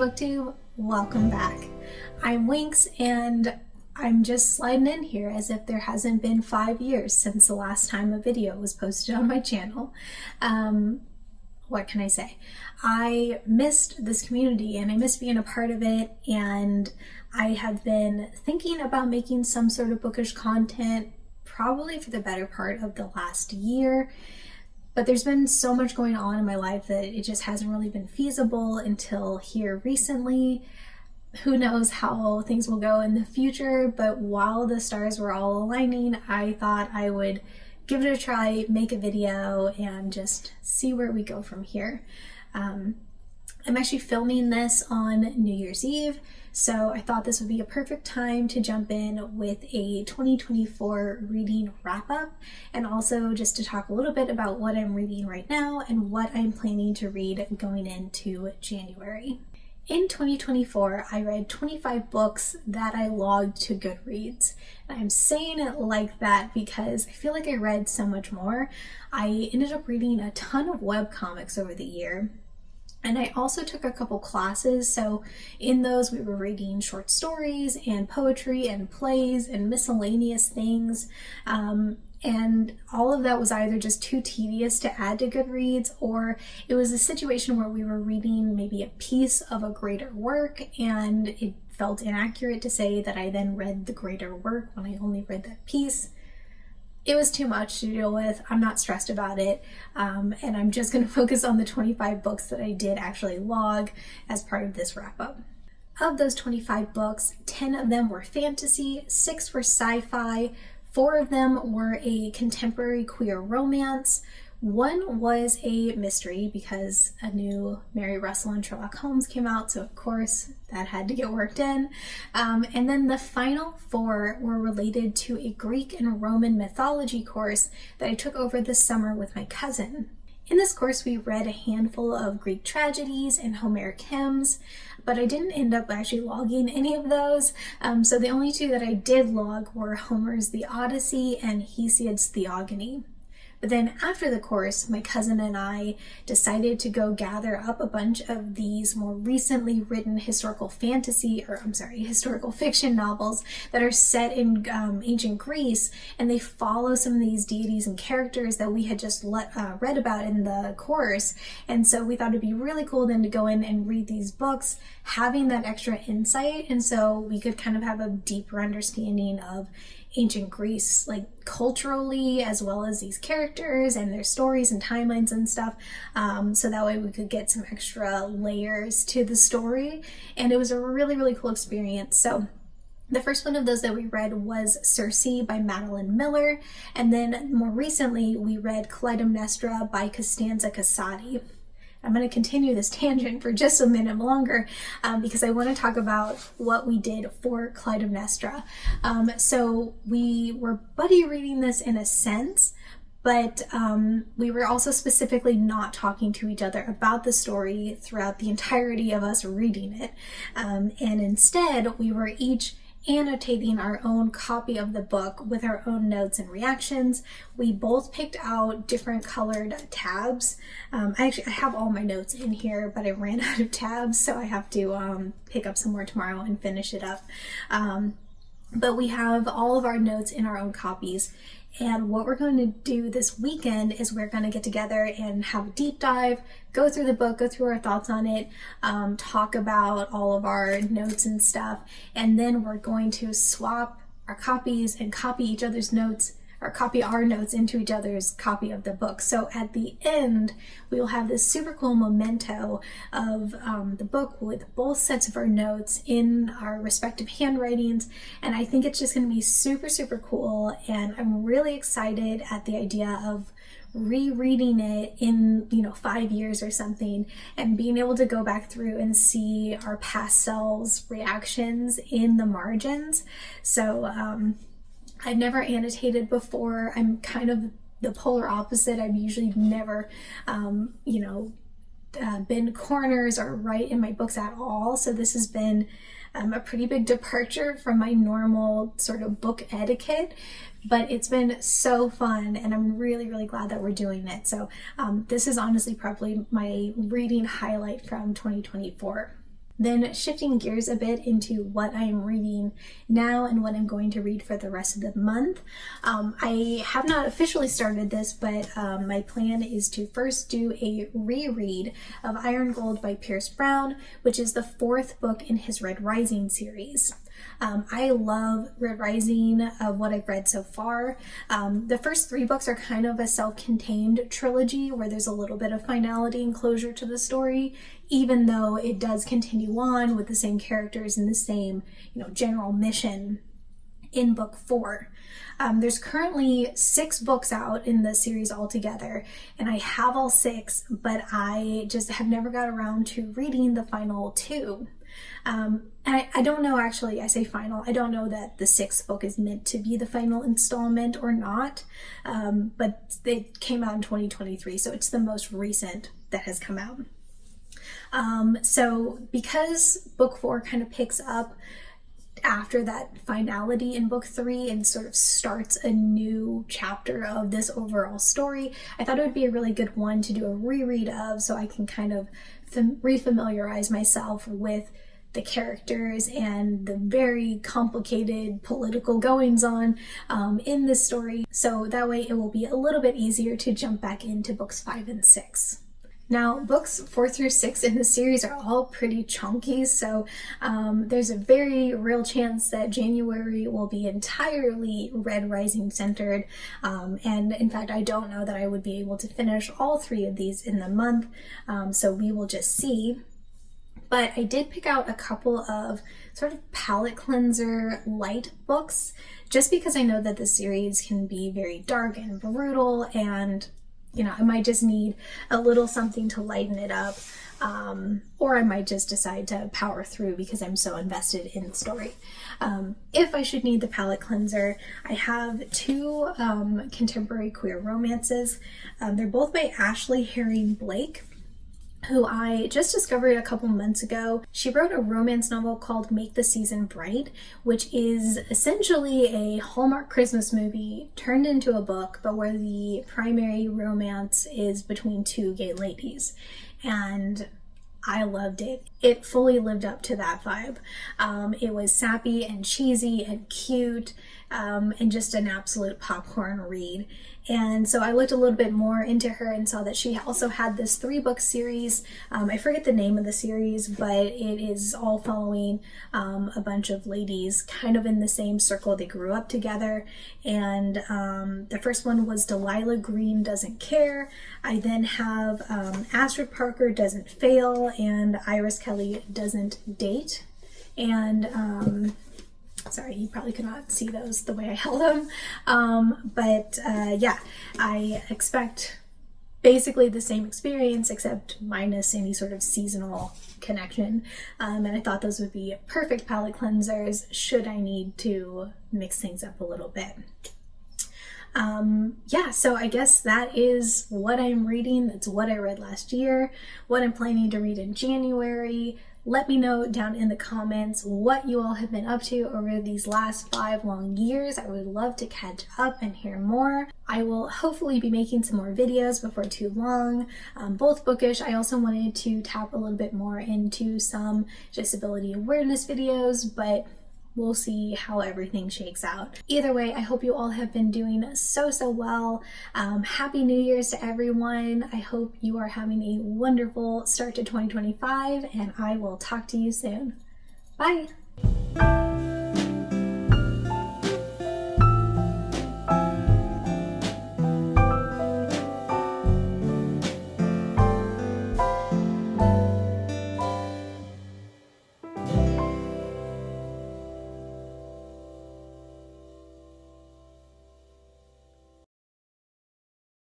BookTube, welcome back. I'm Winx and I'm just sliding in here as if there hasn't been 5 years since the last time a video was posted on my channel. What can I say? I missed this community and I missed being a part of it, and I have been thinking about making some sort of bookish content probably for the better part of the last year. But there's been so much going on in my life that it just hasn't really been feasible until here recently. Who knows how things will go in the future, but while the stars were all aligning, I thought I would give it a try, make a video, and just see where we go from here. I'm actually filming this on New Year's Eve, so I thought this would be a perfect time to jump in with a 2024 reading wrap-up, and also just to talk a little bit about what I'm reading right now and what I'm planning to read going into January. In 2024, I read 25 books that I logged to GOODREADS. And I'm saying it like that because I feel like I read so much more. I ended up reading a ton of webcomics over the year. And I also took a couple classes, so in those we were reading short stories and poetry and plays and miscellaneous things. And all of that was either just too tedious to add to GOODREADS, or it was a situation where we were reading maybe a piece of a greater work and it felt inaccurate to say that I then read the greater work when I only read that piece. It was too much to deal with. I'm not stressed about it, and I'm just going to focus on the 25 books that I did actually log as part of this wrap-up. Of those 25 books, 10 of them were fantasy, 6 were sci-fi, 4 of them were a contemporary queer romance, 1 was a mystery because a new Mary Russell and Sherlock Holmes came out, so of course that had to get worked in. And then the final 4 were related to a Greek and Roman mythology course that I took over this summer with my cousin. In this course, we read a handful of Greek tragedies and Homeric hymns, but I didn't end up actually logging any of those. So the only 2 that I did log were Homer's The Odyssey and Hesiod's Theogony. But then after the course, my cousin and I decided to go gather up a bunch of these more recently written historical fiction novels that are set in ancient Greece, and they follow some of these deities and characters that we had just read about in the course. And so we thought it'd be really cool then to go in and read these books, having that extra insight, and so we could kind of have a deeper understanding of ancient Greece, like culturally, as well as these characters and their stories and timelines and stuff. So that way we could get some extra layers to the story. And it was a really, really cool experience. So the first one of those that we read was Circe by Madeline Miller. And then more recently, we read Clytemnestra by Costanza Casati. I'm going to continue this tangent for just a minute longer because I want to talk about what we did for Clytemnestra. So we were buddy reading this in a sense, but we were also specifically not talking to each other about the story throughout the entirety of us reading it. And instead, we were each annotating our own copy of the book with our own notes and reactions. We both picked out different colored tabs. I have all my notes in here, but I ran out of tabs, so I have to pick up some more tomorrow and finish it up. But we have all of our notes in our own copies. And what we're going to do this weekend is we're going to get together and have a deep dive, go through the book, go through our thoughts on it, talk about all of our notes and stuff, and then we're going to swap our copies and copy each other's notes, or copy our notes into each other's copy of the book. So at the end, we will have this super cool memento of the book with both sets of our notes in our respective handwritings. And I think it's just going to be super, super cool. And I'm really excited at the idea of rereading it in 5 years or something, and being able to go back through and see our past selves' reactions in the margins. So I've never annotated before. I'm kind of the polar opposite. I've usually never, been corners or right in my books at all. So this has been a pretty big departure from my normal sort of book etiquette, but it's been so fun and I'm really, really glad that we're doing it. So this is honestly probably my reading highlight from 2024. Then shifting gears a bit into what I am reading now and what I'm going to read for the rest of the month. I have not officially started this, but my plan is to first do a reread of Iron Gold by Pierce Brown, which is the 4th book in his Red Rising series. I love Red Rising of what I've read so far. The first 3 books are kind of a self-contained trilogy where there's a little bit of finality and closure to the story, even though it does continue on with the same characters and the same, general mission in book 4. There's currently 6 books out in the series altogether, and I have all 6, but I just have never got around to reading the final 2. And I don't know, actually, I say final, I don't know that the 6th book is meant to be the final installment or not, but it came out in 2023, so it's the most recent that has come out. So because book 4 kind of picks up after that finality in book 3 and sort of starts a new chapter of this overall story, I thought it would be a really good one to do a reread of, so I can kind of refamiliarize myself with the characters and the very complicated political goings-on in this story, so that way it will be a little bit easier to jump back into books 5 and 6. Now, books 4 through 6 in the series are all pretty chunky, so there's a very real chance that January will be entirely Red Rising centered, and in fact I don't know that I would be able to finish all 3 of these in the month, so we will just see. But I did pick out a couple of sort of palette cleanser light books, just because I know that the series can be very dark and brutal, and I might just need a little something to lighten it up, or I might just decide to power through because I'm so invested in the story. If I should need the palette cleanser, I have 2 contemporary queer romances. They're both by Ashley Herring Blake, who I just discovered a couple months ago. She wrote a romance novel called Make the Season Bright, which is essentially a Hallmark Christmas movie turned into a book, but where the primary romance is between 2 gay ladies. And I loved it. It fully lived up to that vibe. It was sappy and cheesy and cute, and just an absolute popcorn read. And so I looked a little bit more into her and saw that she also had this 3-book series. I forget the name of the series, but it is all following a bunch of ladies kind of in the same circle. They grew up together, and the first one was Delilah Green Doesn't Care. I then have Astrid Parker Doesn't Fail, and Iris Kelly Doesn't Date. And sorry, you probably could not see those the way I held them. But yeah, I expect basically the same experience except minus any sort of seasonal connection. And I thought those would be perfect palette cleansers should I need to mix things up a little bit. Yeah, so I guess that is what I'm reading. That's what I read last year, what I'm planning to read in January. Let me know down in the comments what you all have been up to over these last 5 long years. I would love to catch up and hear more. I will hopefully be making some more videos before too long, both bookish. I also wanted to tap a little bit more into some disability awareness videos, but we'll see how everything shakes out. Either way, I hope you all have been doing so well. Happy New Year's to everyone. I hope you are having a wonderful start to 2025, and I will talk to you soon. Bye.